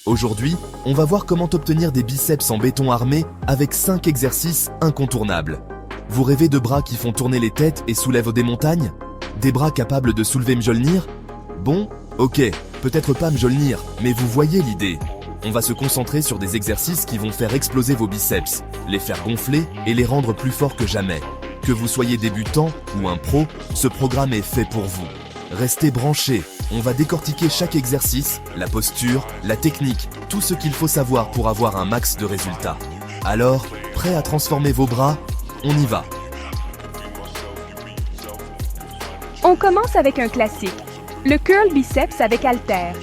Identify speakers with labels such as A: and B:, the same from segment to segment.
A: Aujourd'hui, on va voir comment obtenir des biceps en béton armé avec 5 exercices incontournables. Vous rêvez de bras qui font tourner les têtes et soulèvent des montagnes? Des bras capables de soulever Mjolnir? Bon, ok, peut-être pas Mjolnir, mais vous voyez l'idée. On va se concentrer sur des exercices qui vont faire exploser vos biceps, les faire gonfler et les rendre plus forts que jamais. Que vous soyez débutant ou un pro, ce programme est fait pour vous. Restez branchés, on va décortiquer chaque exercice, la posture, la technique, tout ce qu'il faut savoir pour avoir un max de résultats. Alors, prêt à transformer vos bras? On y va.
B: On commence avec un classique, le curl biceps avec haltère.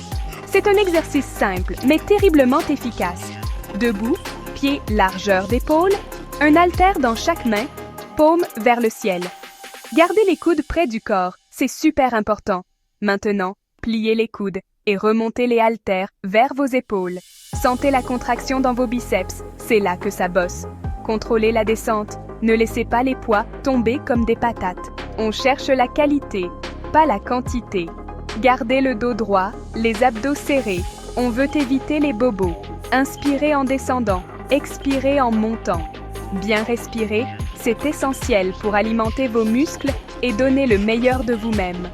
B: C'est un exercice simple, mais terriblement efficace. Debout, pieds largeur d'épaule, un haltère dans chaque main, paume vers le ciel. Gardez les coudes près du corps, c'est super important. Maintenant, pliez les coudes et remontez les haltères vers vos épaules. Sentez la contraction dans vos biceps, c'est là que ça bosse. Contrôlez la descente, ne laissez pas les poids tomber comme des patates. On cherche la qualité, pas la quantité. Gardez le dos droit, les abdos serrés. On veut éviter les bobos. Inspirez en descendant, expirez en montant. Bien respirer, c'est essentiel pour alimenter vos muscles et donner le meilleur de vous-même.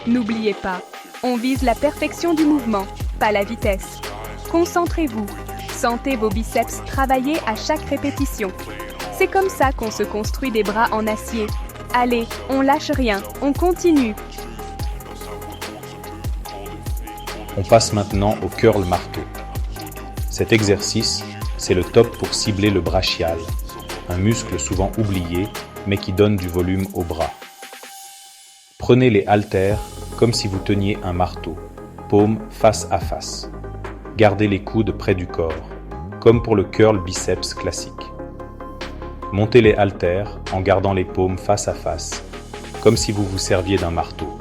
B: N'oubliez pas, on vise la perfection du mouvement, pas la vitesse. Concentrez-vous, sentez vos biceps travailler à chaque répétition. C'est comme ça qu'on se construit des bras en acier. Allez, on lâche rien, on continue.
C: On passe maintenant au curl marteau. Cet exercice, c'est le top pour cibler le brachial, un muscle souvent oublié, mais qui donne du volume au bras. Prenez les haltères comme si vous teniez un marteau, paume face à face. Gardez les coudes près du corps, comme pour le curl biceps classique. Montez les haltères en gardant les paumes face à face, comme si vous vous serviez d'un marteau.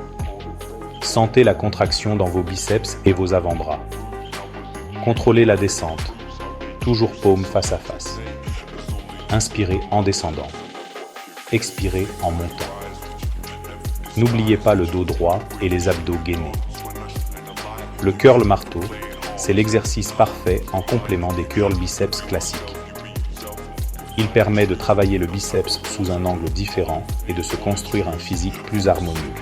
C: Sentez la contraction dans vos biceps et vos avant-bras. Contrôlez la descente, toujours paume face à face. Inspirez en descendant. Expirez en montant. N'oubliez pas le dos droit et les abdos gainés. Le curl marteau, c'est l'exercice parfait en complément des curls biceps classiques. Il permet de travailler le biceps sous un angle différent et de se construire un physique plus harmonieux.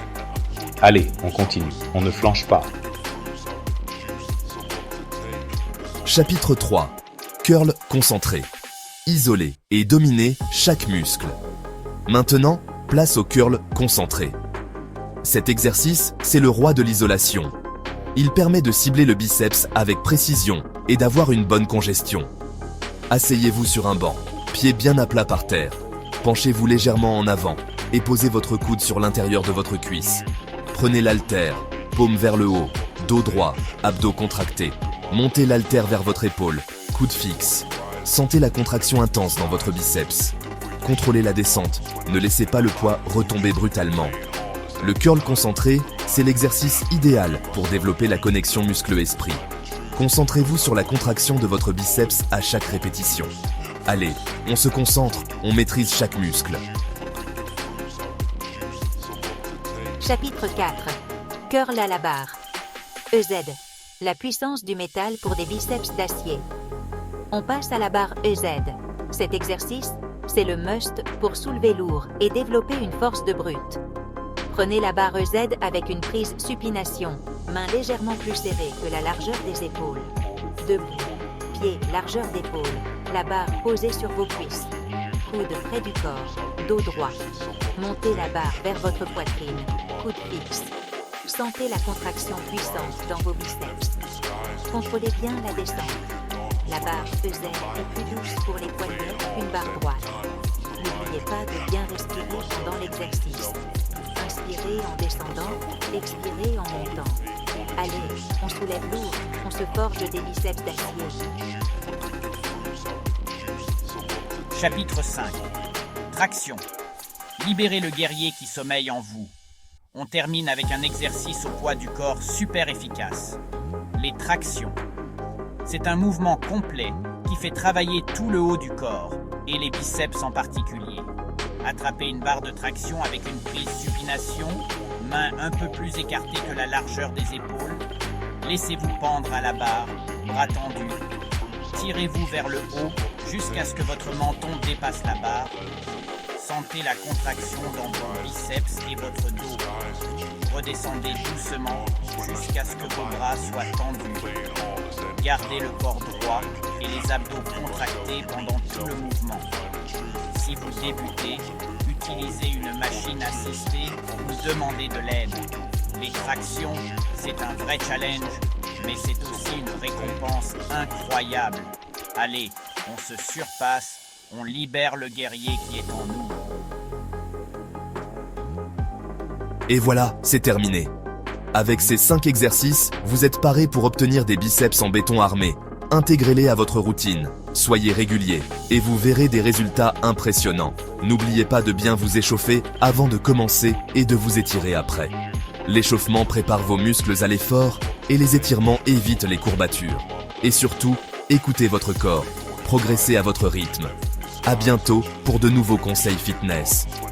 C: Allez, on continue, on ne flanche pas.
A: Chapitre 3. Curl concentré. Isoler et dominer chaque muscle. Maintenant, place au curl concentré. Cet exercice, c'est le roi de l'isolation. Il permet de cibler le biceps avec précision et d'avoir une bonne congestion. Asseyez-vous sur un banc, pieds bien à plat par terre. Penchez-vous légèrement en avant et posez votre coude sur l'intérieur de votre cuisse. Prenez l'haltère, paume vers le haut, dos droit, abdos contractés. Montez l'haltère vers votre épaule, coude fixe. Sentez la contraction intense dans votre biceps. Contrôlez la descente, ne laissez pas le poids retomber brutalement. Le curl concentré, c'est l'exercice idéal pour développer la connexion muscle-esprit. Concentrez-vous sur la contraction de votre biceps à chaque répétition. Allez, on se concentre, on maîtrise chaque muscle.
D: Chapitre 4. Curl à la barre. EZ. La puissance du métal pour des biceps d'acier. On passe à la barre EZ. Cet exercice, c'est le must pour soulever lourd et développer une force de brute. Prenez la barre EZ avec une prise supination, main légèrement plus serrée que la largeur des épaules. Debout, pieds largeur d'épaule, la barre posée sur vos cuisses. Coude près du corps, dos droit. Montez la barre vers votre poitrine, coude fixe. Sentez la contraction puissante dans vos biceps. Contrôlez bien la descente. La barre EZ est plus douce pour les poignets qu'une barre droite. N'oubliez pas de bien respirer pendant l'exercice. Inspirez en descendant, expirez en montant. Allez, on soulève lourd, on se forge des biceps d'acier.
E: Chapitre 5. Traction. Libérez le guerrier qui sommeille en vous. On termine avec un exercice au poids du corps super efficace. Les tractions. C'est un mouvement complet qui fait travailler tout le haut du corps, et les biceps en particulier. Attrapez une barre de traction avec une prise supination, main un peu plus écartée que la largeur des épaules. Laissez-vous pendre à la barre, bras tendus. Tirez-vous vers le haut jusqu'à ce que votre menton dépasse la barre. Sentez la contraction dans vos biceps et votre dos. Redescendez doucement jusqu'à ce que vos bras soient tendus. Gardez le corps droit et les abdos contractés pendant tout le mouvement. Si vous débutez, utilisez une machine assistée ou demandez de l'aide. Les tractions, c'est un vrai challenge, mais c'est aussi une récompense incroyable. Allez, on se surpasse, on libère le guerrier qui est en nous.
A: Et voilà, c'est terminé. Avec ces 5 exercices, vous êtes paré pour obtenir des biceps en béton armé. Intégrez-les à votre routine, soyez régulier, et vous verrez des résultats impressionnants. N'oubliez pas de bien vous échauffer avant de commencer et de vous étirer après. L'échauffement prépare vos muscles à l'effort et les étirements évitent les courbatures. Et surtout, écoutez votre corps, progressez à votre rythme. À bientôt pour de nouveaux conseils fitness.